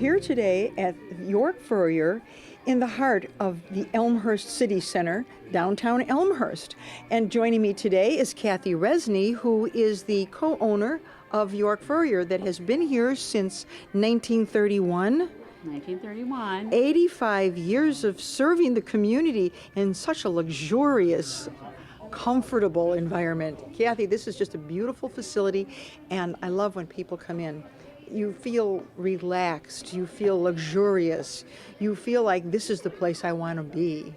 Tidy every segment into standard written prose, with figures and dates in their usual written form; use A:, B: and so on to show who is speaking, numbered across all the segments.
A: here today at York Furrier in the heart of the Elmhurst City Center, downtown Elmhurst. And joining me today is Kathy Resney, who is the co-owner of York Furrier that has been here since 1931.
B: 1931.
A: 85 years of serving the community in such a luxurious, comfortable environment. Kathy, this is just a beautiful facility, and I love when people come in. You feel relaxed, you feel luxurious, you feel like this is the place I want to be.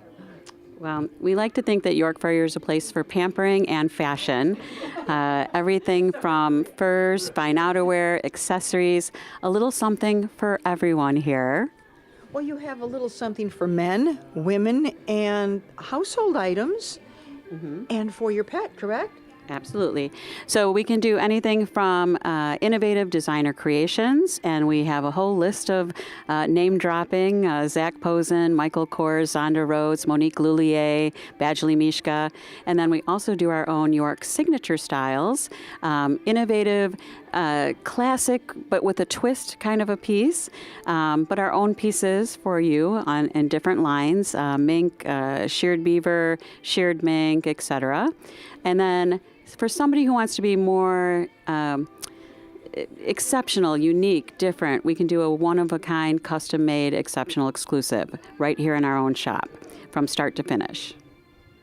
B: Well, we like to think that York Furrier is a place for pampering and fashion. Everything from furs, fine outerwear, accessories, a little something for everyone here.
A: Well, you have a little something for men, women, and household items, and for your pet, correct?
B: Absolutely. So we can do anything from innovative designer creations, and we have a whole list of name-dropping, Zach Posen, Michael Kors, Zonda Rhodes, Monique Lullier, Badgley Mishka, and then we also do our own York signature styles, innovative, classic, but with a twist kind of a piece, but our own pieces for you in different lines, mink, sheared beaver, sheared mink, etc. And then for somebody who wants to be more exceptional, unique, different, we can do a one-of-a-kind, custom-made, exceptional exclusive right here in our own shop from start to finish.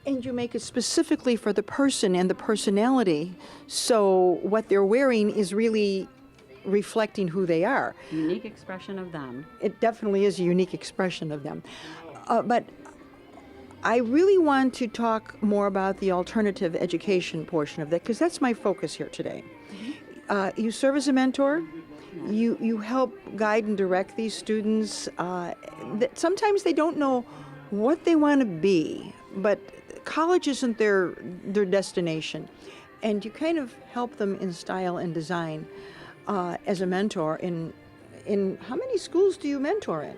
A: And you make it specifically for the person and the personality, so what they're wearing is really reflecting who they are.
B: Unique expression of them.
A: It definitely is a unique expression of them. But I really want to talk more about the alternative education portion of that, because that's my focus here today. You serve as a mentor. You help guide and direct these students. Sometimes they don't know what they want to be, but college isn't their destination. And you kind of help them in style and design as a mentor. In how many schools do you mentor in?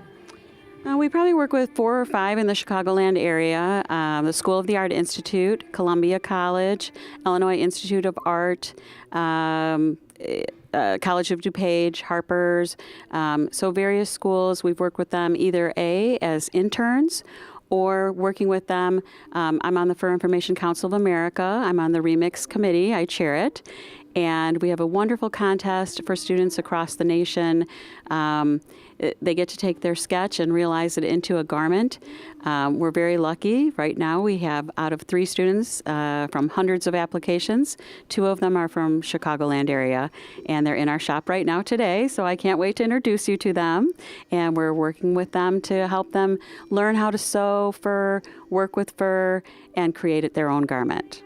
B: We probably work with 4 or 5 in the Chicagoland area, the School of the Art Institute, Columbia College, Illinois Institute of Art, College of DuPage, Harper's, so various schools. We've worked with them either as interns or working with them. I'm on the Fur Information Council of America. I'm on the Remix Committee. I chair it. And we have a wonderful contest for students across the nation. They get to take their sketch and realize it into a garment. We're very lucky. Right now we have out of 3 students from hundreds of applications. 2 of them are from Chicagoland area, and they're in our shop right now today, so I can't wait to introduce you to them. And we're working with them to help them learn how to sew fur, work with fur, and create their own garment.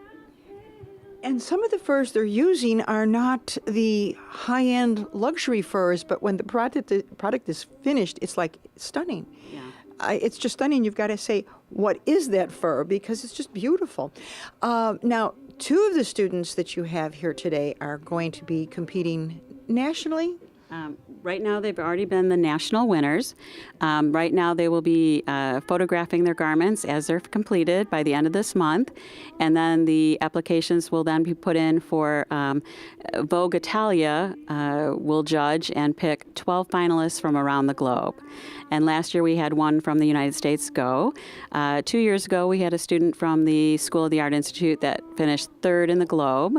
A: And some of the furs they're using are not the high-end luxury furs, but when the product is finished, it's like stunning.
B: Yeah.
A: It's just stunning. You've got to say, what is that fur? Because it's just beautiful. Now, 2 of the students that you have here today are going to be competing nationally.
B: Right now, they've already been the national winners. Right now, they will be photographing their garments as they're completed by the end of this month. And then the applications will then be put in for Vogue Italia will judge and pick 12 finalists from around the globe. And last year, we had one from the United States go. 2 years ago, we had a student from the School of the Art Institute that finished 3rd in the globe.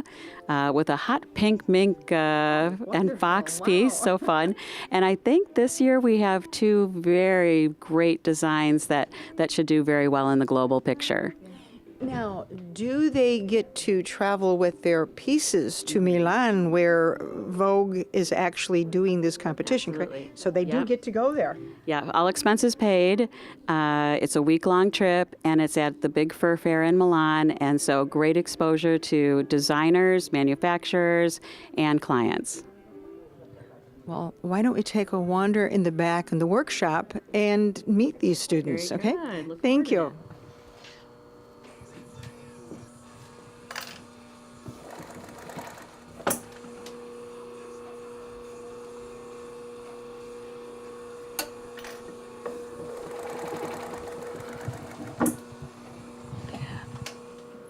B: With a hot pink mink and fox piece, so fun. And I think this year we have 2 very great designs that should do very well in the global picture.
A: Now, do they get to travel with their pieces to Milan, where Vogue is actually doing this competition?
B: Absolutely.
A: Correct? So they do get to go there.
B: Yeah, all expenses paid. It's a week-long trip, and it's at the Big Fur Fair in Milan, and so great exposure to designers, manufacturers, and clients.
A: Well, why don't we take a wander in the back in the workshop and meet these students,
B: Very
A: okay?
B: good. Look
A: Thank
B: forward to
A: you.
B: it.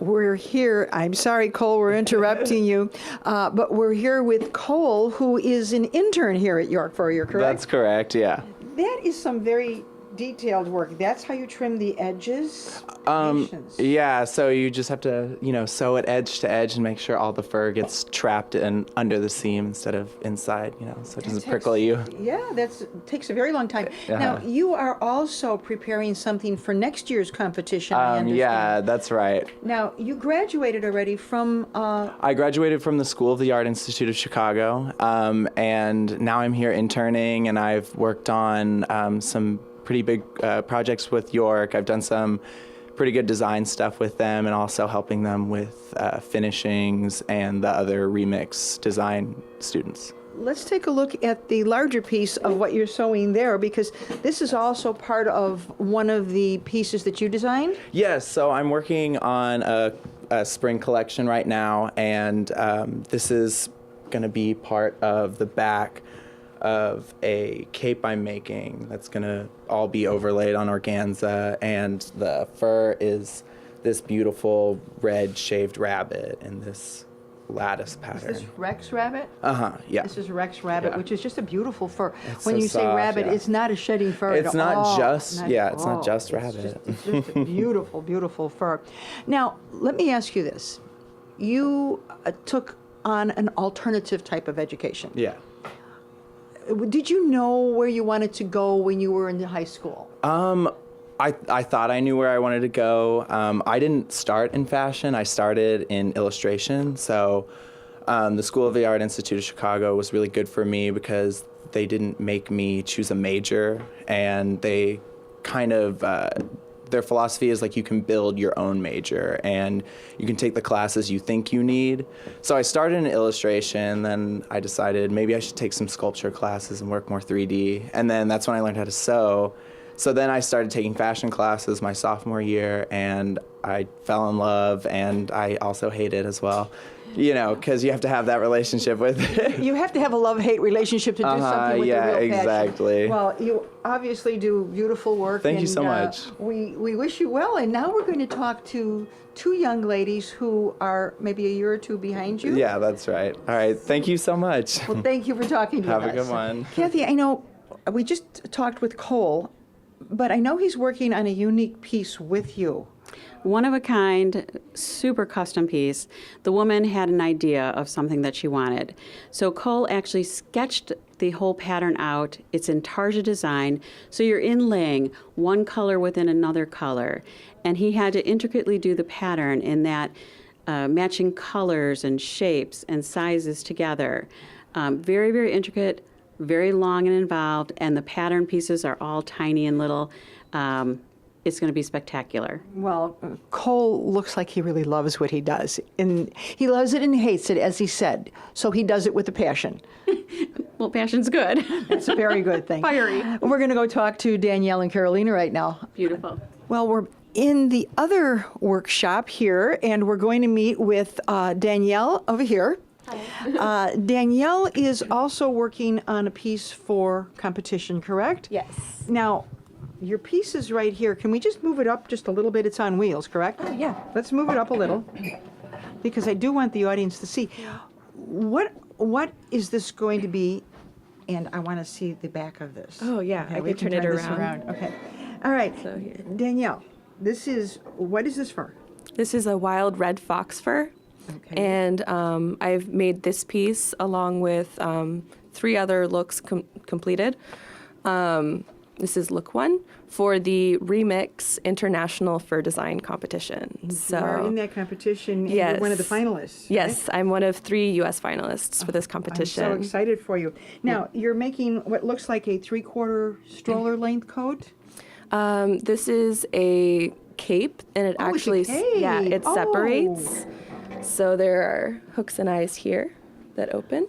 A: we're here. I'm sorry, Cole, we're interrupting you, but we're here with Cole, who is an intern here at York Furrier, correct?
C: That's correct, yeah.
A: That is some very detailed work. That's how you trim the edges? Patience.
C: Yeah, so you just have to, sew it edge to edge and make sure all the fur gets trapped in under the seam instead of inside, so it doesn't prickle you.
A: Yeah, takes a very long time. Now, you are also preparing something for next year's competition, I understand.
C: Yeah, that's right.
A: Now, you graduated already from...
C: I graduated from the School of the Art Institute of Chicago, and now I'm here interning, and I've worked on some pretty big projects with York. I've done some pretty good design stuff with them, and also helping them with finishings and the other remix design students.
A: Let's take a look at the larger piece of what you're sewing there, because this is also part of one of the pieces that you designed?
C: Yes, so I'm working on a spring collection right now, and this is going to be part of the back of a cape I'm making that's going to all be overlaid on organza, and the fur is this beautiful red shaved rabbit in this lattice pattern.
A: Is this Rex rabbit?
C: Yeah.
A: This is Rex rabbit,
C: Yeah.
A: which is just a beautiful fur.
C: It's
A: When
C: so
A: you say
C: soft,
A: rabbit,
C: yeah.
A: it's not a shedding fur
C: It's
A: at
C: not
A: all.
C: just, it's not just
A: It's
C: rabbit.
A: it's just a beautiful, beautiful fur. Now, let me ask you this. You took on an alternative type of education.
C: Yeah.
A: Did you know where you wanted to go when you were in high school?
C: I thought I knew where I wanted to go. I didn't start in fashion. I started in illustration. So the School of the Art Institute of Chicago was really good for me because they didn't make me choose a major, and they kind of their philosophy is like you can build your own major and you can take the classes you think you need. So I started in illustration, then I decided maybe I should take some sculpture classes and work more 3D, and then that's when I learned how to sew. So then I started taking fashion classes my sophomore year, and I fell in love, and I also hate it as well. Because you have to have that relationship with it.
A: You have to have a love-hate relationship to do something with
C: yeah,
A: a real passion.
C: exactly.
A: Well, you obviously do beautiful work.
C: Thank you so much.
A: We wish you well, and now we're going to talk to two young ladies who are maybe a year or two behind you.
C: Yeah, that's right. All right, thank you so much.
A: Well, thank you for talking to us.
C: Have a good one.
A: Kathy, I know we just talked with Cole, but I know he's working on a unique piece with you.
B: One of a kind, super custom piece. The woman had an idea of something that she wanted. So Cole actually sketched the whole pattern out. It's in tarja design. So you're inlaying one color within another color. And he had to intricately do the pattern in that matching colors and shapes and sizes together. Very, very intricate, very long and involved, and the pattern pieces are all tiny and little. It's going to be spectacular.
A: Well, Cole looks like he really loves what he does. And he loves it and hates it, as he said. So he does it with a passion.
B: Well, passion's good.
A: That's a very good thing.
B: Fiery.
A: We're going to go talk to Danielle and Carolina right now.
B: Beautiful.
A: Well, we're in the other workshop here, and we're going to meet with Danielle over here. Danielle is also working on a piece for competition, correct?
D: Yes.
A: Now, your piece is right here. Can we just move it up just a little bit? It's on wheels, correct?
D: Oh, yeah.
A: Let's move it up a little, because I do want the audience to see. What is this going to be? And I want to see the back of this.
D: Oh, yeah.
A: Okay,
D: I
A: we
D: can turn it
A: this
D: around.
A: Okay. All right.
D: So here.
A: Danielle, what is this for?
D: This is a wild red fox fur.
A: Okay.
D: And I've made this piece along with 3 other looks completed. This is look 1 for the Remix International Fur Design Competition.
A: You are in that competition, and
D: Yes.
A: you're one of the finalists.
D: Yes, I'm one of 3 U.S. finalists for this competition.
A: I'm so excited for you. Now, you're making what looks like a 3/4 stroller length coat.
D: This is a cape, and it
A: Oh, it's a
D: actually, yeah,
A: cape.
D: it
A: Oh.
D: separates. So there are hooks and eyes here that open.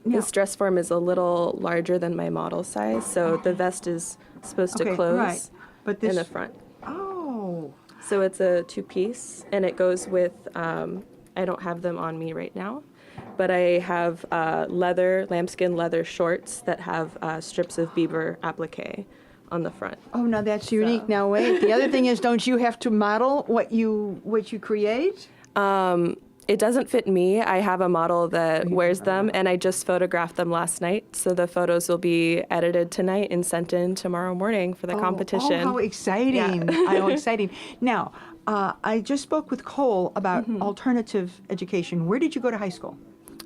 A: Now-
D: This dress form is a little larger than my model size, so the vest is supposed to
A: Okay,
D: close
A: right. But
D: in
A: this-
D: the front.
A: Oh.
D: So it's a 2-piece, and it goes with, I don't have them on me right now, but I have lambskin leather shorts that have strips of beaver applique on the front.
A: Oh, now that's unique. Now wait, the other thing is, don't you have to model what you create?
D: It doesn't fit me. I have a model that wears them, and I just photographed them last night. So the photos will be edited tonight and sent in tomorrow morning for the competition.
A: Oh, how exciting! How exciting! Now, I just spoke with Cole about alternative education. Where did you go to high school?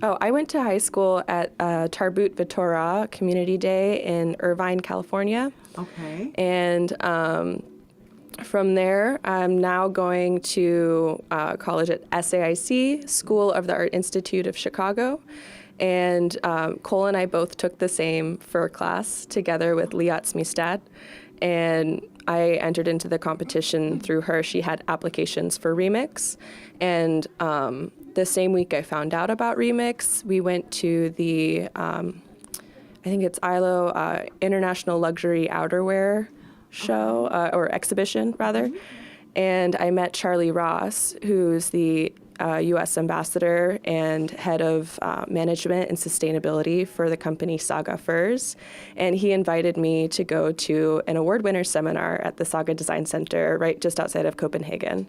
D: Oh, I went to high school at Tarbut Vitora Community Day in Irvine, California.
A: Okay.
D: And from there, I'm now going to college at SAIC, School of the Art Institute of Chicago. And Cole and I both took the same fur class together with Liat Smistad. And I entered into the competition through her. She had applications for Remix. And the same week I found out about Remix, we went to the, I think it's ILO, International Luxury Outerwear show, or exhibition, rather. And I met Charlie Ross, who's the U.S. ambassador and head of management and sustainability for the company Saga Furs. And he invited me to go to an award winner seminar at the Saga Design Center right just outside of Copenhagen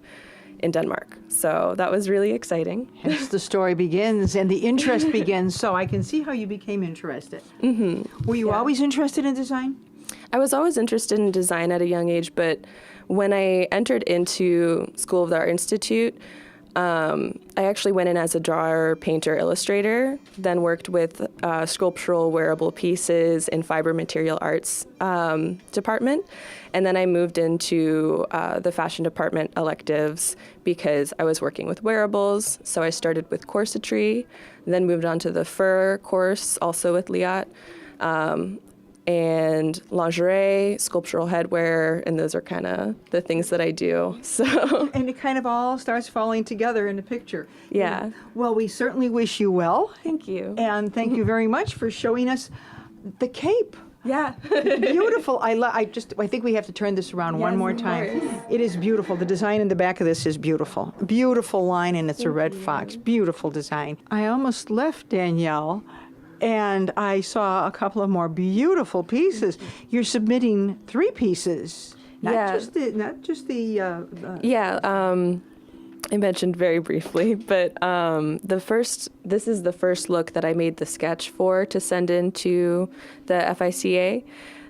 D: in Denmark. So that was really exciting.
A: Hence the story begins and the interest begins. So I can see how you became interested. Were you always interested in design?
D: I was always interested in design at a young age, but when I entered into School of the Art Institute, I actually went in as a drawer, painter, illustrator, then worked with sculptural wearable pieces in fiber material arts department. And then I moved into the fashion department electives because I was working with wearables. So I started with corsetry, then moved on to the fur course, also with Liat, and lingerie, sculptural headwear, and those are kind of the things that I do. So,
A: And it kind of all starts falling together in the picture.
D: yeah.
A: Well, we certainly wish you well.
D: Thank you.
A: And thank you very much for showing us the cape.
D: Yeah.
A: Beautiful. I think we have to turn this around one
D: Yes,
A: more
D: of
A: time.
D: course.
A: It is beautiful. The design in the back of this is beautiful. Beautiful line, and it's a red fox. Beautiful design. I almost left Danielle, and I saw a couple of more beautiful pieces. You're submitting 3 pieces, not
D: Yeah.
A: just the.
D: Yeah, I mentioned very briefly, but this is the first look that I made the sketch for to send in to the FICA,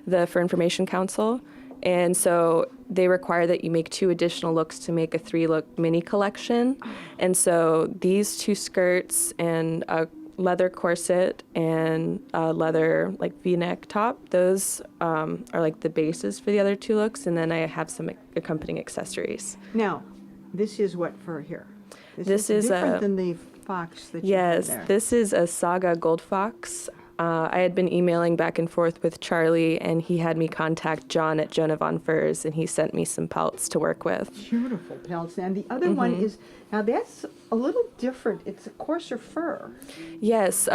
D: the For Information Council. And so they require that you make 2 additional looks to make a 3-look mini collection. And so these 2 skirts and a leather corset and a leather V-neck top, those are like the bases for the other 2 looks. And then I have some accompanying accessories.
A: Now, this is what fur here?
D: This is
A: different
D: a-
A: than the fox that you
D: Yes,
A: have there.
D: this is a Saga Gold Fox. I had been emailing back and forth with Charlie, and he had me contact John at Jonah Von Furs, and he sent me some pelts to work with.
A: Beautiful pelts. And the other one is, now that's a little different. It's a coarser fur.
D: Yes,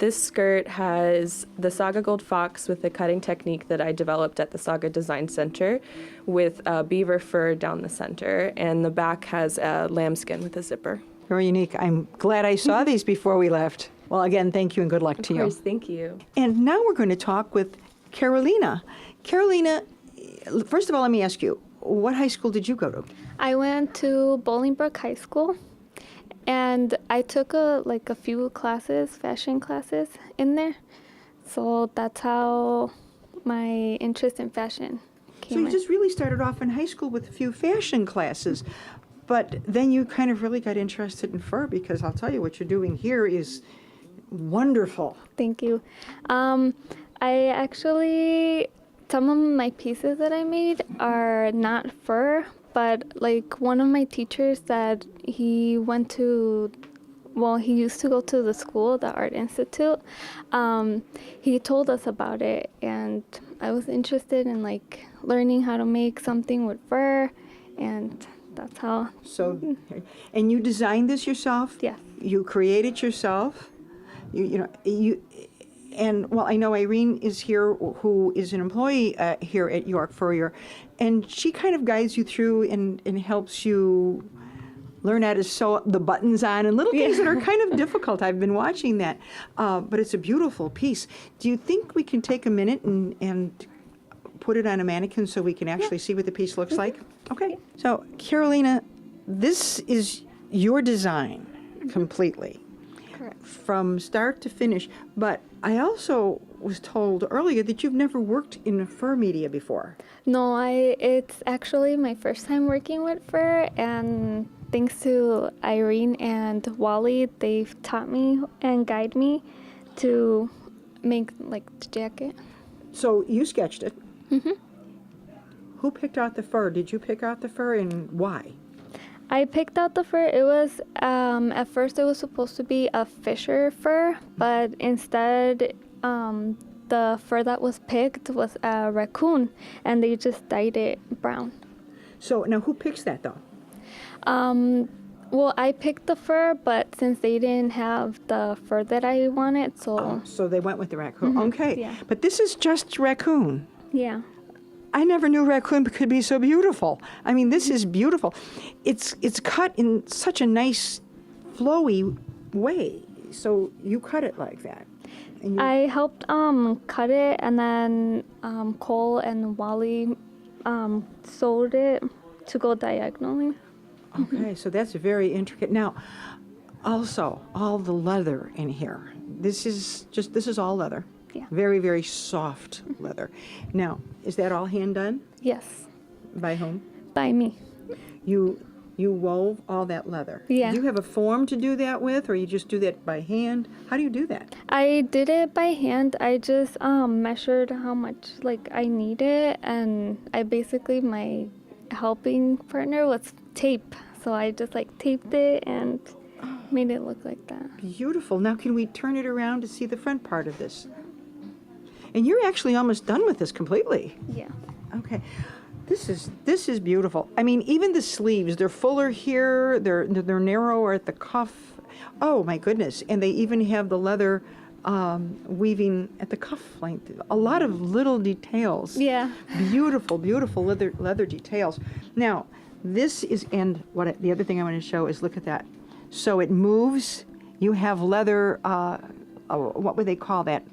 D: this skirt has the Saga Gold Fox with the cutting technique that I developed at the Saga Design Center with beaver fur down the center, and the back has a lambskin with a zipper.
A: Very unique. I'm glad I saw these before we left. Well, again, thank you and good luck to
D: Of
A: you.
D: course, thank you.
A: And now we're going to talk with Carolina. Carolina, first of all, let me ask you, what high school did you go to?
E: I went to Bolingbrook High School, and I took a few classes, fashion classes in there. So that's how my interest in fashion
A: So
E: came
A: you
E: in.
A: just really started off in high school with a few fashion classes, but then you kind of really got interested in fur, because I'll tell you what you're doing here is wonderful.
E: Thank you. I actually, some of my pieces that I made are not fur, but one of my teachers said he went to, he used to go to the school, the Art Institute. He told us about it, and I was interested in learning how to make something with fur, and that's how.
A: So, and you designed this yourself?
E: Yes.
A: You created yourself? And I know Irene is here, who is an employee here at York Furrier, and she kind of guides you through and helps you learn how to sew the buttons on and little things that are kind of difficult. I've been watching that, but it's a beautiful piece. Do you think we can take a minute and put it on a mannequin so we can actually see what the piece looks like? Okay. So, Carolina, this is your design completely.
E: Correct.
A: From start to finish. But I also was told earlier that you've never worked in fur media before.
E: No, it's actually my first time working with fur, and thanks to Irene and Wally, they've taught me and guide me to make like the jacket.
A: So you sketched it. Who picked out the fur? Did you pick out the fur, and why?
E: I picked out the fur. It was at first it was supposed to be a fisher fur, but instead the fur that was picked was a raccoon, and they just dyed it brown.
A: So now who picks that though?
E: Well, I picked the fur, but since they didn't have the fur that I wanted, so
A: So they went with the raccoon. Okay.
E: yeah.
A: But this is just raccoon.
E: yeah.
A: I never knew raccoon could be so beautiful. I mean, this is beautiful. It's cut in such a nice, flowy way. So you cut it like that. And you,
E: I helped cut it, and then Cole and Wally sewed it to go diagonally.
A: okay, so that's very intricate. Now, also, all the leather in here. This is all leather.
E: Yeah.
A: Very, very soft leather. Now, is that all hand done?
E: Yes,
A: By whom?
E: by me.
A: You wove all that leather.
E: Yeah.
A: Do you have a form to do that with, or you just do that by hand? How do you do that?
E: I did it by hand. I just measured how much like I needed, and I basically my helping partner was tape. So I just like taped it and made it look like that.
A: Beautiful. Now, can we turn it around to see the front part of this? And you're actually almost done with this completely.
E: Yeah.
A: Okay. This is beautiful. I mean, even the sleeves, they're fuller here, they're narrower at the cuff. Oh my goodness. And they even have the leather weaving at the cuff length. A lot of little details.
E: Yeah.
A: Beautiful, beautiful leather details. Now, this is, and the other thing I want to show is, look at that. So it moves. You have leather, what would they call that?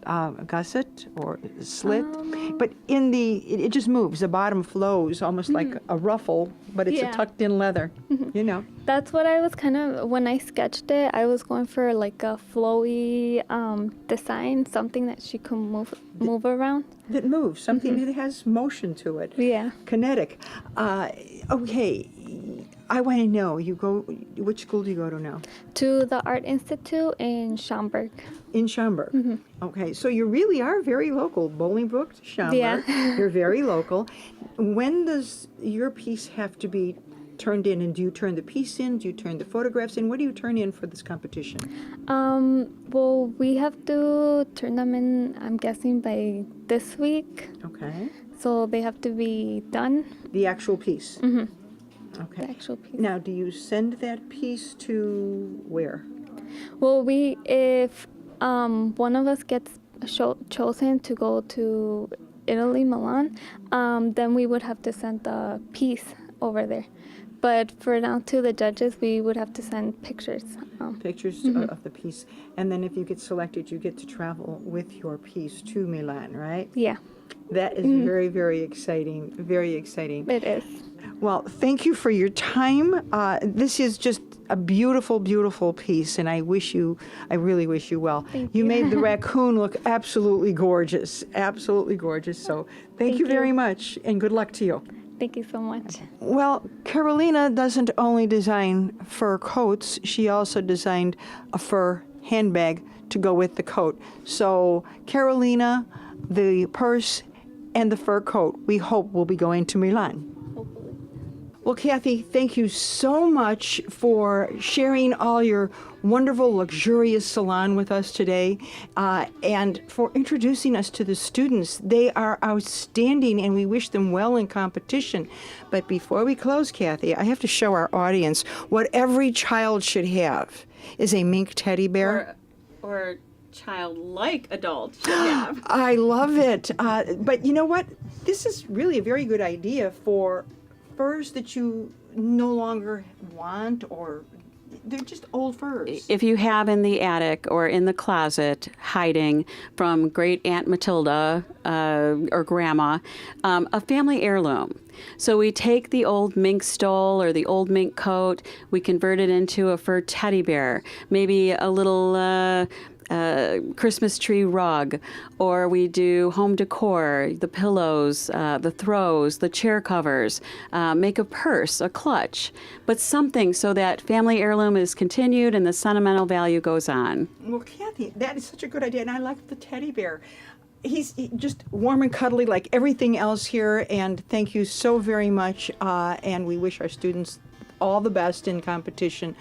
A: Gusset or slit? But it just moves. The bottom flows almost like a ruffle, but it's a
E: Yeah.
A: tucked in leather, you know.
E: That's what I was when I sketched it, I was going for like a flowy design, something that she could move around.
A: That moves, something that has motion to it.
E: Yeah.
A: Kinetic. Okay, I want to know, which school do you go to now?
E: To the Art Institute in Schaumburg.
A: In Schaumburg. Okay, so you really are very local. Bolingbrook to Schaumburg.
E: Yeah.
A: You're very local. When does your piece have to be turned in, and do you turn the piece in? Do you turn the photographs in? What do you turn in for this competition?
E: Well, we have to turn them in, I'm guessing, by this week.
A: Okay.
E: So they have to be done,
A: The actual piece.
E: the
A: Okay.
E: actual piece.
A: Now, do you send that piece to where?
E: Well, if one of us gets chosen to go to Italy, Milan, then we would have to send the piece over there. But for now, to the judges, we would have to send pictures.
A: Pictures of the piece. And then if you get selected, you get to travel with your piece to Milan, right?
E: Yeah,
A: That is very, very exciting. Very exciting.
E: it is.
A: Well, thank you for your time. This is just a beautiful, beautiful piece, and I really wish you well.
E: Thank
A: You
E: you.
A: made the raccoon look absolutely gorgeous, absolutely gorgeous. So thank you very much, and good luck to you.
E: Thank you so much.
A: Well, Carolina doesn't only design fur coats, she also designed a fur handbag to go with the coat. So Carolina, the purse, and the fur coat, we hope will be going to Milan. Well, Kathy, thank you so much for sharing all your wonderful, luxurious salon with us today, and for introducing us to the students. They are outstanding, and we wish them well in competition. But before we close, Kathy, I have to show our audience what every child should have is a mink teddy bear.
B: Or childlike adult should have.
A: I love it. But you know what? This is really a very good idea for furs that you no longer want, or they're just old furs.
B: If you have in the attic or in the closet hiding from great Aunt Matilda or Grandma, a family heirloom. So we take the old mink stole or the old mink coat, we convert it into a fur teddy bear, maybe a little Christmas tree rug, or we do home decor, the pillows, the throws, the chair covers, make a purse, a clutch, but something so that family heirloom is continued and the sentimental value goes on.
A: Well, Kathy, that is such a good idea, and I like the teddy bear. He's just warm and cuddly like everything else here, and thank you so very much, and we wish our students all the best in competition.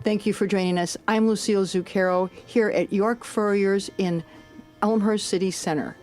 A: Thank you for joining us. I'm Lucille Zucchero here at York Furriers in Elmhurst City Center.